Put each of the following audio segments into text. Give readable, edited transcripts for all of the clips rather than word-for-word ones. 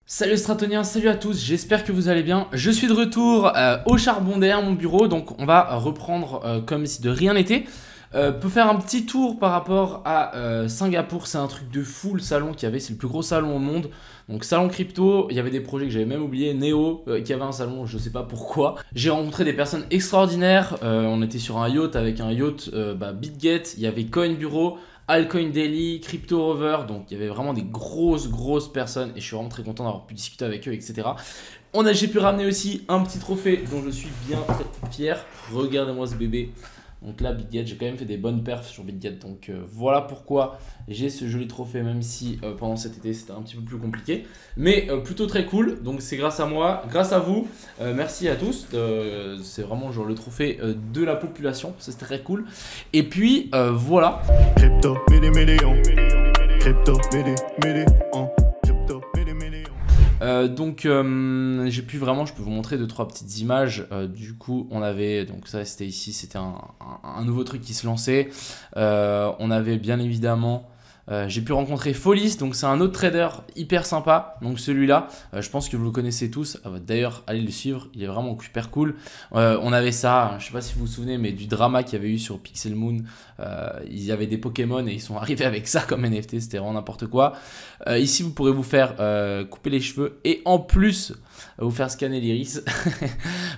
Salut les Stratoniens, salut à tous, j'espère que vous allez bien. Je suis de retour au charbon derrière mon bureau, donc on va reprendre comme si de rien n'était. Peut faire un petit tour par rapport à Singapour, c'est un truc de fou le salon qu'il y avait, c'est le plus gros salon au monde. Donc salon crypto, il y avait des projets que j'avais même oublié, Neo qui avait un salon, je sais pas pourquoi. J'ai rencontré des personnes extraordinaires, on était sur un yacht avec un yacht BitGet, il y avait Coin Bureau, Altcoin Daily, Crypto Rover, donc il y avait vraiment des grosses personnes et je suis vraiment très content d'avoir pu discuter avec eux, etc. J'ai pu ramener aussi un petit trophée dont je suis bien très fier. Regardez-moi ce bébé. Donc là, BitGet, j'ai quand même fait des bonnes perfs sur BitGet. Donc voilà pourquoi j'ai ce joli trophée, même si pendant cet été c'était un petit peu plus compliqué. Mais plutôt très cool. Donc c'est grâce à moi, grâce à vous. Merci à tous. C'est vraiment genre le trophée de la population. C'est très cool. Et puis voilà. Crypto, millions. Crypto, millions. J'ai pu vraiment, je peux vous montrer 2-3 petites images. Du coup, on avait, donc ça c'était ici, c'était un nouveau truc qui se lançait. On avait bien évidemment, j'ai pu rencontrer Folis, donc c'est un autre trader hyper sympa. Donc celui-là, je pense que vous le connaissez tous. D'ailleurs, allez le suivre, il est vraiment super cool. On avait ça, je sais pas si vous vous souvenez, mais du drama qu'il y avait eu sur Pixel Moon. Il y avait des Pokémon et ils sont arrivés avec ça comme NFT, c'était vraiment n'importe quoi. Ici, vous pourrez vous faire couper les cheveux et en plus vous faire scanner l'iris.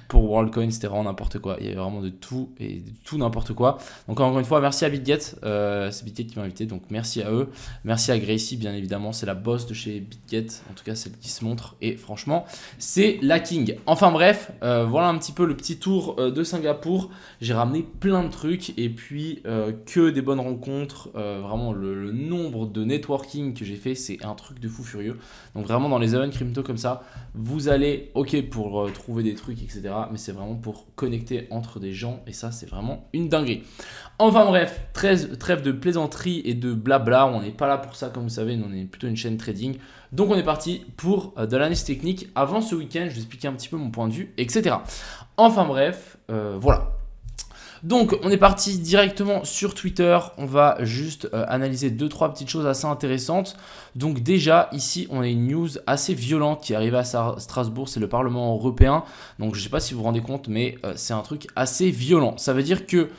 Pour WorldCoin, c'était vraiment n'importe quoi. Il y avait vraiment de tout et de tout n'importe quoi. Donc encore une fois, merci à BitGet. C'est BitGet qui m'a invité, donc merci à eux. Merci à Gracie, bien évidemment. C'est la boss de chez BitGet, en tout cas celle qui se montre. Et franchement, c'est la king. Enfin bref, voilà un petit peu le petit tour de Singapour. J'ai ramené plein de trucs et puis que des bonnes rencontres. Vraiment, le nombre de networking que j'ai fait, c'est un truc de fou furieux. Donc vraiment, dans les events crypto comme ça, vous allez, ok, pour trouver des trucs, etc. Mais c'est vraiment pour connecter entre des gens. Et ça, c'est vraiment une dinguerie. Enfin bref, trêve de plaisanterie et de blabla. On n'est pas là pour ça, comme vous savez. Nous, on est plutôt une chaîne trading. Donc on est parti pour de l'analyse technique. Avant ce week-end, je vais expliquer un petit peu mon point de vue, etc. Enfin bref, voilà. Donc on est parti directement sur Twitter, on va juste analyser 2-3 petites choses assez intéressantes. Donc déjà ici on a une news assez violente qui est arrivée à Strasbourg, c'est le Parlement européen. Donc je ne sais pas si vous vous rendez compte mais c'est un truc assez violent. Ça veut dire que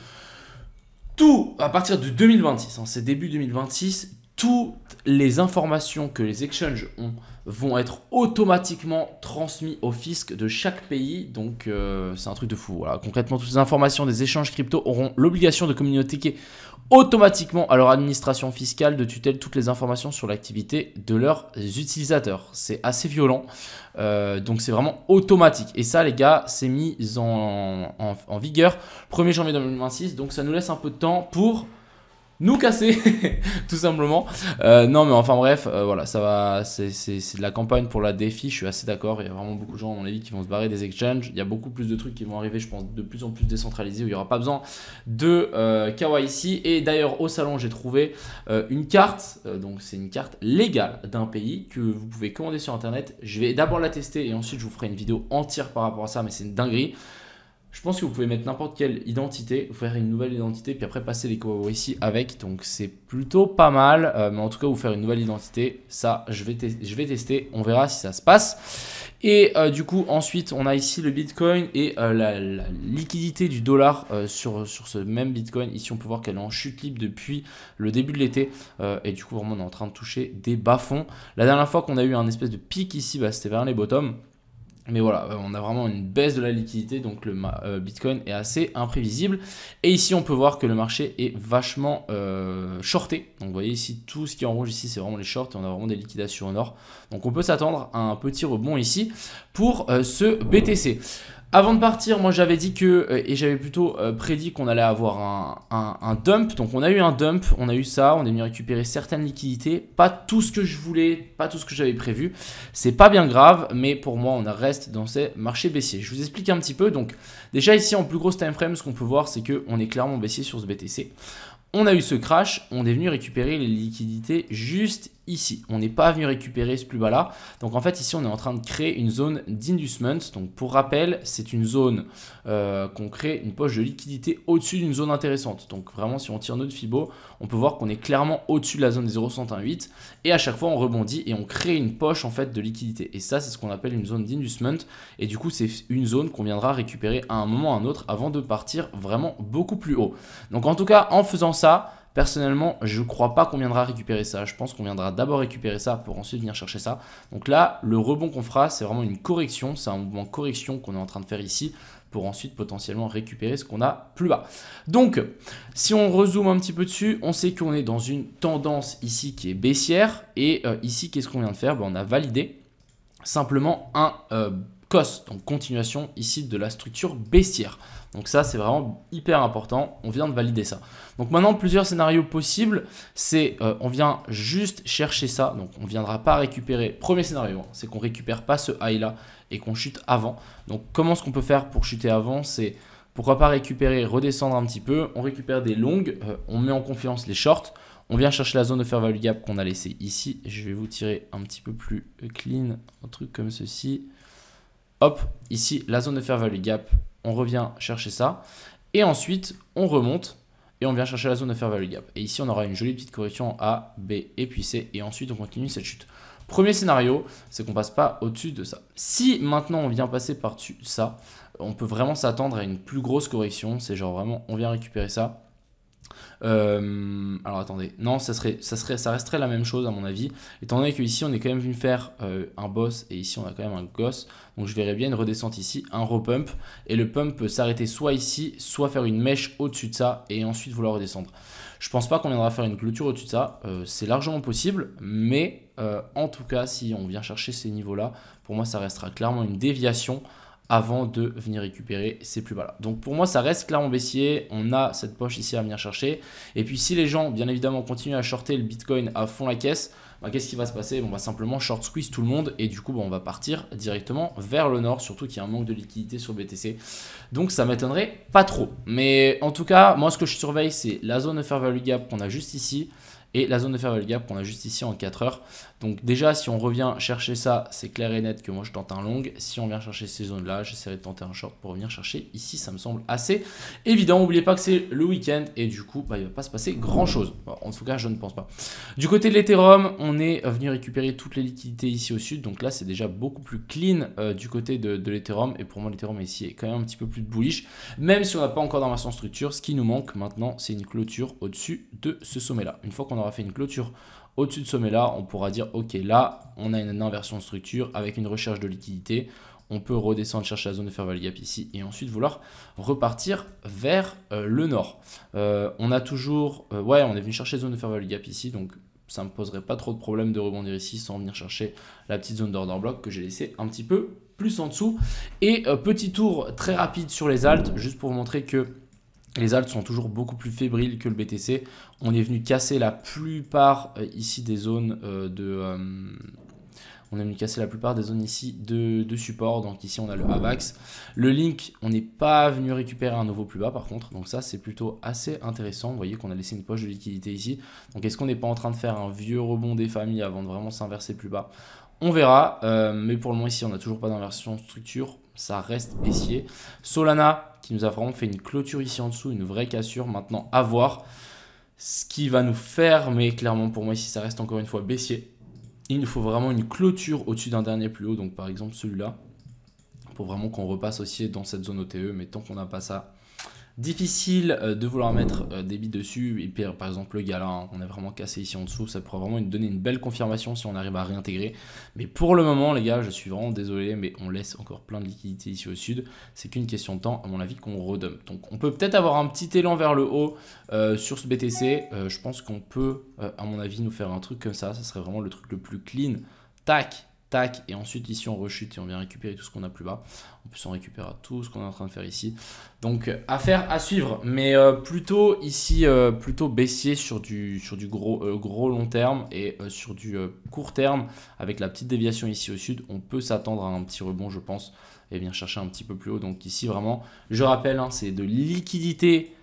tout à partir de 2026, c'est début 2026, toutes les informations que les exchanges ont vont être automatiquement transmis au fisc de chaque pays. Donc c'est un truc de fou. Voilà. Concrètement, toutes les informations des échanges crypto auront l'obligation de communiquer automatiquement à leur administration fiscale de tutelle toutes les informations sur l'activité de leurs utilisateurs. C'est assez violent. Donc c'est vraiment automatique. Et ça les gars, c'est mis en vigueur 1er janvier 2026. Donc ça nous laisse un peu de temps pour nous casser tout simplement. Non mais enfin bref, voilà, ça va, c'est de la campagne pour la défi, je suis assez d'accord. Il y a vraiment beaucoup de gens à mon avis qui vont se barrer des exchanges. Il y a beaucoup plus de trucs qui vont arriver, je pense, de plus en plus décentralisés où il n'y aura pas besoin de KYC. Et d'ailleurs au salon j'ai trouvé une carte, donc c'est une carte légale d'un pays que vous pouvez commander sur internet. Je vais d'abord la tester et ensuite je vous ferai une vidéo entière par rapport à ça, mais c'est une dinguerie. Je pense que vous pouvez mettre n'importe quelle identité, vous faire une nouvelle identité, puis après passer les KYC avec. Donc c'est plutôt pas mal. Mais en tout cas, vous faire une nouvelle identité, ça, je vais tester. On verra si ça se passe. Et du coup, ensuite, on a ici le Bitcoin et la liquidité du dollar sur ce même Bitcoin. Ici, on peut voir qu'elle est en chute libre depuis le début de l'été. Et du coup, vraiment, on est en train de toucher des bas-fonds. La dernière fois qu'on a eu un espèce de pic ici, c'était vers les bottoms. Mais voilà, on a vraiment une baisse de la liquidité, donc le Bitcoin est assez imprévisible. Et ici, on peut voir que le marché est vachement shorté. Donc vous voyez ici, tout ce qui est en rouge ici, c'est vraiment les shorts et on a vraiment des liquidations en or. Donc on peut s'attendre à un petit rebond ici pour ce BTC. Avant de partir, moi j'avais dit que, et j'avais plutôt prédit qu'on allait avoir un dump. Donc on a eu un dump, on a eu ça, on est venu récupérer certaines liquidités. Pas tout ce que je voulais, pas tout ce que j'avais prévu. C'est pas bien grave, mais pour moi on reste dans ces marchés baissiers. Je vous explique un petit peu. Donc déjà ici en plus grosse time frame, ce qu'on peut voir c'est qu'on est clairement baissier sur ce BTC. On a eu ce crash, on est venu récupérer les liquidités juste ici. On n'est pas venu récupérer ce plus bas là. Donc en fait ici on est en train de créer une zone d'inducement. Donc pour rappel, c'est une zone qu'on crée, une poche de liquidité au-dessus d'une zone intéressante. Donc vraiment si on tire notre Fibo, on peut voir qu'on est clairement au-dessus de la zone des 0,618 et à chaque fois on rebondit et on crée une poche en fait de liquidité. Et ça c'est ce qu'on appelle une zone d'inducement et du coup c'est une zone qu'on viendra récupérer à un moment ou à un autre avant de partir vraiment beaucoup plus haut. Donc en tout cas en faisant ça, personnellement, je ne crois pas qu'on viendra récupérer ça. Je pense qu'on viendra d'abord récupérer ça pour ensuite venir chercher ça. Donc là, le rebond qu'on fera, c'est vraiment une correction. C'est un mouvement correction qu'on est en train de faire ici pour ensuite potentiellement récupérer ce qu'on a plus bas. Donc, si on rezoome un petit peu dessus, on sait qu'on est dans une tendance ici qui est baissière. Et ici, qu'est-ce qu'on vient de faire? On a validé simplement un COS, donc continuation ici de la structure baissière. Donc ça, c'est vraiment hyper important. On vient de valider ça. Donc maintenant, plusieurs scénarios possibles. C'est on vient juste chercher ça. Donc on ne viendra pas récupérer. Premier scénario, c'est qu'on ne récupère pas ce high là et qu'on chute avant. Donc comment est-ce qu'on peut faire pour chuter avant? C'est pourquoi pas récupérer, redescendre un petit peu. On récupère des longues. On met en confiance les shorts. On vient chercher la zone de fair value gap qu'on a laissée ici. Je vais vous tirer un petit peu plus clean. Un truc comme ceci. Hop, ici, la zone de fair value gap. On revient chercher ça et ensuite on remonte et on vient chercher la zone de fair value gap. Et ici on aura une jolie petite correction A, B et puis C et ensuite on continue cette chute. Premier scénario, c'est qu'on passe pas au-dessus de ça. Si maintenant on vient passer par-dessus ça, on peut vraiment s'attendre à une plus grosse correction. C'est genre vraiment on vient récupérer ça. Alors attendez, non, ça resterait la même chose à mon avis, étant donné qu'ici on est quand même venu faire un boss et ici on a quand même un gosse, donc je verrais bien une redescente ici, un repump, et le pump peut s'arrêter soit ici, soit faire une mèche au-dessus de ça et ensuite vouloir redescendre. Je pense pas qu'on viendra faire une clôture au-dessus de ça, c'est largement possible, mais en tout cas si on vient chercher ces niveaux là, pour moi ça restera clairement une déviation avant de venir récupérer ces plus bas là. Donc pour moi ça reste clairement baissier, on a cette poche ici à venir chercher. Et puis si les gens bien évidemment continuent à shorter le Bitcoin à fond la caisse, qu'est-ce qui va se passer? On va simplement short squeeze tout le monde et du coup on va partir directement vers le nord, surtout qu'il y a un manque de liquidité sur BTC. Donc ça m'étonnerait pas trop. Mais en tout cas, moi ce que je surveille c'est la zone de fair value gap qu'on a juste ici et la zone de fair value gap qu'on a juste ici en 4 heures. Donc déjà si on revient chercher ça, c'est clair et net que moi je tente un long. Si on vient chercher ces zones là, j'essaierai de tenter un short pour venir chercher ici. Ça me semble assez évident. N'oubliez pas que c'est le week-end et du coup il ne va pas se passer grand chose. En tout cas je ne pense pas. Du côté de l'Ethereum, on est venu récupérer toutes les liquidités ici au sud. Donc là c'est déjà beaucoup plus clean du côté de l'Ethereum. Et pour moi l'Ethereum ici est quand même un petit peu plus de bullish. Même si on n'a pas encore d'inversion structure, ce qui nous manque maintenant c'est une clôture au-dessus de ce sommet là. Une fois qu'on aura fait une clôture au-dessus de ce sommet là, on pourra dire ok, là on a une inversion de structure avec une recherche de liquidité, on peut redescendre chercher la zone de fair value gap ici et ensuite vouloir repartir vers le nord. On a toujours ouais, on est venu chercher la zone de fair value gap ici, donc ça ne me poserait pas trop de problème de rebondir ici sans venir chercher la petite zone d'order block que j'ai laissée un petit peu plus en dessous. Et petit tour très rapide sur les alts, juste pour vous montrer que les alts sont toujours beaucoup plus fébriles que le BTC. On est venu casser la plupart ici des zones on est venu casser la plupart des zones ici de support. Donc ici on a le AVAX. Le Link, on n'est pas venu récupérer un nouveau plus bas par contre. Donc ça c'est plutôt assez intéressant. Vous voyez qu'on a laissé une poche de liquidité ici. Donc est-ce qu'on n'est pas en train de faire un vieux rebond des familles avant de vraiment s'inverser plus bas? On verra. Mais pour le moment ici on n'a toujours pas d'inversion structure. Ça reste baissier. Solana qui nous a vraiment fait une clôture ici en dessous, une vraie cassure. Maintenant à voir ce qui va nous faire, mais clairement pour moi ici ça reste encore une fois baissier. Il nous faut vraiment une clôture au-dessus d'un dernier plus haut, donc par exemple celui-là, pour vraiment qu'on repasse aussi dans cette zone OTE. Mais tant qu'on n'a pas ça, difficile de vouloir mettre des bits dessus. Et puis par exemple le gala, hein, on est vraiment cassé ici en dessous, ça pourrait vraiment nous donner une belle confirmation si on arrive à réintégrer. Mais pour le moment les gars, je suis vraiment désolé, mais on laisse encore plein de liquidités ici au sud. C'est qu'une question de temps à mon avis qu'on redump. Donc on peut peut-être avoir un petit élan vers le haut sur ce BTC. Je pense qu'on peut à mon avis nous faire un truc comme ça serait vraiment le truc le plus clean. Tac, tac, et ensuite ici on rechute et on vient récupérer tout ce qu'on a plus bas. On peut s'en récupérer tout ce qu'on est en train de faire ici. Donc affaire à suivre, mais plutôt ici plutôt baissier sur du gros long terme et sur du court terme avec la petite déviation ici au sud. On peut s'attendre à un petit rebond je pense et bien chercher un petit peu plus haut. Donc ici vraiment, je rappelle, hein, c'est de liquidité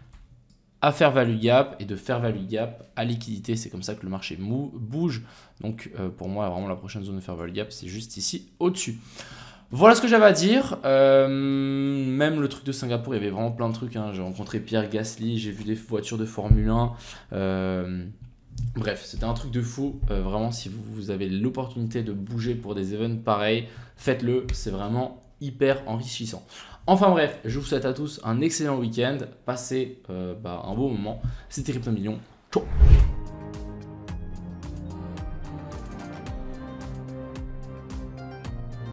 à fair value gap et de fair value gap à liquidité. C'est comme ça que le marché bouge. Donc pour moi, vraiment la prochaine zone de fair value gap, c'est juste ici au-dessus. Voilà ce que j'avais à dire. Même le truc de Singapour, il y avait vraiment plein de trucs. Hein. J'ai rencontré Pierre Gasly, j'ai vu des voitures de Formule 1. Bref, c'était un truc de fou. Vraiment, si vous avez l'opportunité de bouger pour des events pareils, faites-le. C'est vraiment hyper enrichissant. Enfin bref, je vous souhaite à tous un excellent week-end. Passez un beau moment. C'était Crypto Millions. Ciao.